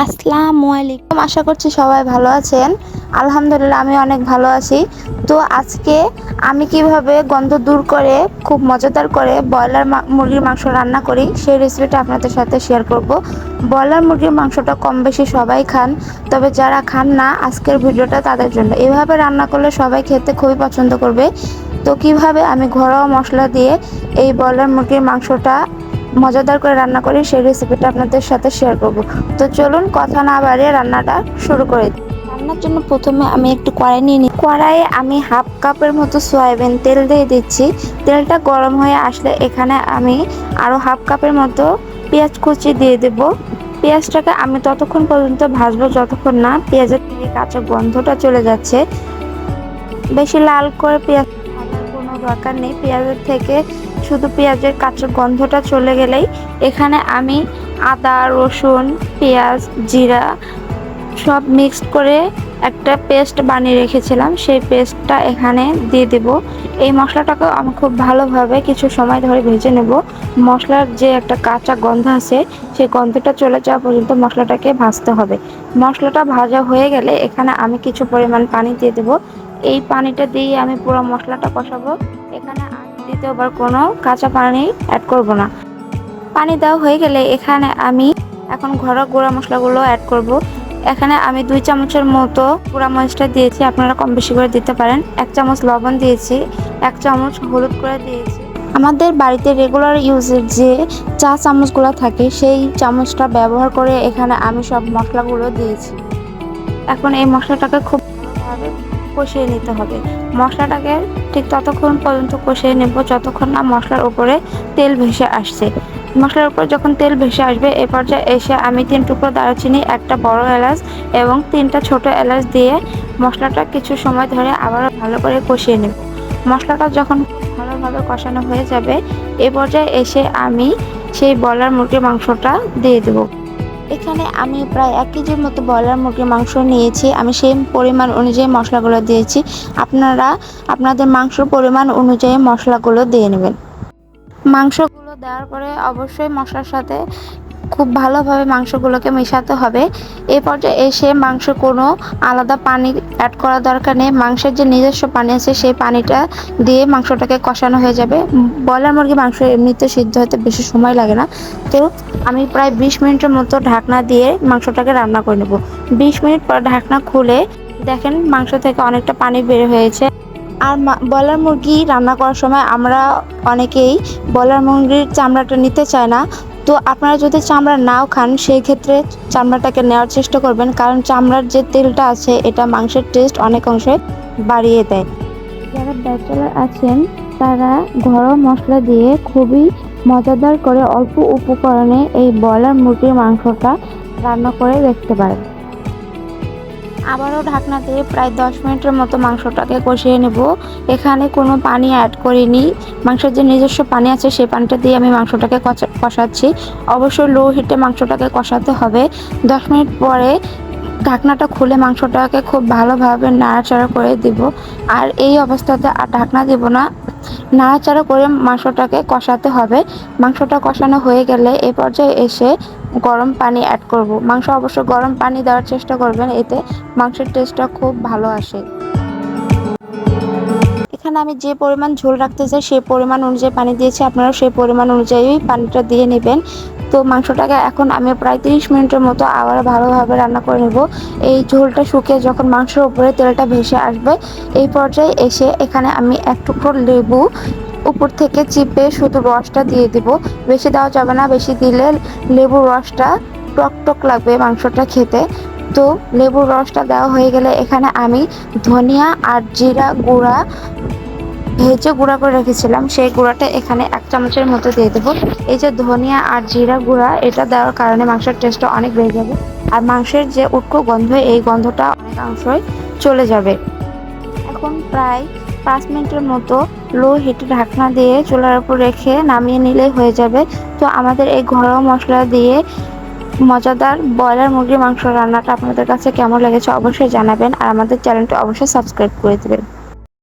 আসসালামু আলাইকুম। আশা করছি সবাই ভালো আছেন। আলহামদুলিল্লাহ আমি অনেক ভালো আছি। তো আজকে আমি কিভাবে গন্ধ দূর করে খুব মজাদার করে ব্রয়লার মুরগির মাংস রান্না করি সেই রেসিপিটা আপনাদের সাথে শেয়ার করব। ব্রয়লার মুরগির মাংসটা কম বেশি সবাই খান, তবে যারা খান না আজকের ভিডিওটা তাদের জন্য। এভাবে রান্না করলে সবাই খেতে খুবই পছন্দ করবে। তো কিভাবে আমি ঘরোয়া মশলা দিয়ে এই ব্রয়লার মুরগির মাংসটা মজাদার করে রান্না করি সেই রেসিপিটা আপনাদের সাথে শেয়ার করব। তো চলুন কথা না বাড়িয়ে রান্নাটা শুরু করে দিই। রান্নার জন্য প্রথমে আমি একটু কড়াই নিয়ে নিই। কড়াইয়ে আমি হাফ কাপের মতো সয়াবিন তেল দিয়ে দিচ্ছি। তেলটা গরম হয়ে আসলে এখানে আমি আরও হাফ কাপের মতো পেঁয়াজ কুচি দিয়ে দেব। পেঁয়াজটাকে আমি ততক্ষণ পর্যন্ত ভাজবো যতক্ষণ না পেঁয়াজের থেকে কাঁচা গন্ধটা চলে যাচ্ছে। বেশি লাল করে পেঁয়াজ ভাজার কোনো দরকার নেই। পেঁয়াজের থেকে শুধু পেঁয়াজের কাঁচা গন্ধটা চলে গেলেই এখানে আমি আদা, রসুন, পেঁয়াজ, জিরা সব মিক্সড করে একটা পেস্ট বানিয়ে রেখেছিলাম, সেই পেস্টটা এখানে দিয়ে দেব। এই মশলাটাকে আমি খুব ভালোভাবে কিছু সময় ধরে ভেজে নেব। মশলার যে একটা কাঁচা গন্ধ আছে সেই গন্ধটা চলে যাওয়া পর্যন্ত মশলাটাকে ভাজতে হবে। মশলাটা ভাজা হয়ে গেলে এখানে আমি কিছু পরিমাণ পানি দিয়ে দেব। এই পানিটা দিয়ে আমি পুরো মশলাটা কষাবো। এখানে আমি দ্বিতীয়বার কোনো কাঁচা পানি অ্যাড করব না। পানি দেওয়া হয়ে গেলে এখানে আমি এখন ঘরোয়া গুঁড়া মশলাগুলো অ্যাড করব। এখানে আমি 2 চামচের মতো গুঁড়া মরিচটা দিয়েছি, আপনারা কম বেশি করে দিতে পারেন। 1 চামচ লবণ দিয়েছি, 1 চামচ হলুদ করে দিয়েছি। আমাদের বাড়িতে রেগুলার ইউজের যে চা চামচগুলো থাকে সেই চামচটা ব্যবহার করে এখানে আমি সব মশলাগুলো দিয়েছি। এখন এই মশলাটাকে খুব ভালোভাবে কষিয়ে নিতে হবে। মশলাটাকে ঠিক ততক্ষণ পর্যন্ত কষিয়ে নেব যতক্ষণ না মশলার উপরে তেল ভেসে আসছে। মশলার উপর যখন তেল ভেসে আসবে এ পর্যায়ে এসে আমি 3 টুকরো দারুচিনি, একটা বড় এলাচ এবং 3টা ছোট এলাচ দিয়ে মশলাটা কিছু সময় ধরে আবারও ভালো করে কষিয়ে নেব। মশলাটা যখন ভালোভাবে কষানো হয়ে যাবে এ পর্যায়ে এসে আমি সেই ব্রয়লার মুরগির মাংসটা দিয়ে দেবো। এখানে আমি প্রায় 1 কেজির মতো ব্রয়লার মুরগির মাংস নিয়েছি। আমি সেই পরিমাণ অনুযায়ী মশলাগুলো দিয়েছি। আপনারা আপনাদের মাংসের পরিমাণ অনুযায়ী মশলাগুলো দিয়ে নেবেন। মাংসগুলো দেওয়ার পরে অবশ্যই মশলার সাথে খুব ভালোভাবে মাংসগুলোকে মেশাতে হবে। এই পর্যায়ে এসে মাংস কোনো আলাদা পানি অ্যাড করার দরকার নেই। মাংসের যে নিজস্ব পানি আছে সেই পানিটা দিয়ে মাংসটাকে কষানো হয়ে যাবে। ব্রয়লার মুরগির মাংস এমনিতে সিদ্ধ হতে বেশি সময় লাগে না। তো আমি প্রায় 20 মিনিটের মতো ঢাকনা দিয়ে মাংসটাকে রান্না করে নেব। 20 মিনিট পর ঢাকনা খুলে দেখেন মাংস থেকে অনেকটা পানি বের হয়েছে। আর ব্রয়লার মুরগি রান্না করার সময় আমরা অনেকেই ব্রয়লার মুরগির চামড়াটা নিতে চায় না। তো আপনারা যদি চামড়া নাও খান সেই ক্ষেত্রে চামড়াটাকে নেওয়ার চেষ্টা করবেন, কারণ চামড়ার যে তেলটা আছে এটা মাংসের টেস্ট অনেক অংশে বাড়িয়ে দেয়। যারা ব্যাচেলার আছেন তারা ঘরোয়া মশলা দিয়ে খুবই মজাদার করে অল্প উপকরণে এই ব্রয়লার মুরগির মাংসটা রান্না করে দেখতে পারেন। আবারও ঢাকনা দিয়ে প্রায় 10 মিনিটের মতো মাংসটাকে কষিয়ে নেব। এখানে কোনো পানি অ্যাড করিনি। মাংসের যে নিজস্ব পানি আছে সেই পানিটা দিয়ে আমি মাংসটাকে কষাচ্ছি। অবশ্যই লো হিটে মাংসটাকে কষাতে হবে। 10 মিনিট পরে ঢাকনাটা খুলে মাংসটাকে খুব ভালোভাবে নাড়াচাড়া করে দিব। আর এই অবস্থাতে আর ঢাকনা দেব না, নাড়াচাড়া করে মাংসটাকে কষাতে হবে। মাংসটা কষানো হয়ে গেলে এ পর্যায়ে এসে গরম পানি অ্যাড করব। মাংস অবশ্যই গরম পানি দেওয়ার চেষ্টা করবেন, এতে মাংসের টেস্টটা খুব ভালো আসে। এখানে আমি যে পরিমাণ ঝোল রাখতে চাই সেই পরিমাণ অনুযায়ী পানি দিয়েছি, আপনারা সেই পরিমাণ অনুযায়ী পানিটা দিয়ে নেবেন। তো মাংসটাকে এখন আমি প্রায় 30 মিনিটের মতো আবার ভালোভাবে রান্না করে নেব। এই ঝোলটা শুকিয়ে যখন মাংসের উপরে তেলটা ভেসে আসবে এই পর্যায়ে এসে এখানে আমি 1 টুকরো লেবু উপর থেকে চিপে শুধু রসটা দিয়ে দিব। বেশি দেওয়া যাবে না, বেশি দিলে লেবুর রসটা টক টক লাগবে মাংসটা খেতে। তো লেবুর রসটা দেওয়া হয়ে গেলে এখানে আমি ধনিয়া আর জিরা গুঁড়া ভেজে গুঁড়া করে রেখেছিলাম সেই গুঁড়াটা এখানে 1 চামচের মতো দিয়ে দেবো। এই যে ধনিয়া আর জিরা গুঁড়া এটা দেওয়ার কারণে মাংসের টেস্টটা অনেক বেড়ে যাবে। আর মাংসের যে উটকো গন্ধ এই গন্ধটা অনেকাংশই চলে যাবে। এখন প্রায় 5 মিনিটের মতো লো হিটে ঢাকনা দিয়ে চুলার উপর রেখে নামিয়ে নিলেই হয়ে যাবে। তো আমাদের এই ঘরোয়া মশলা দিয়ে মজাদার ব্রয়লার মুরগির মাংস রান্নাটা আপনাদের কাছে কেমন লেগেছে অবশ্যই জানাবেন, আর আমাদের চ্যানেলটা অবশ্যই সাবস্ক্রাইব করে দেবেন।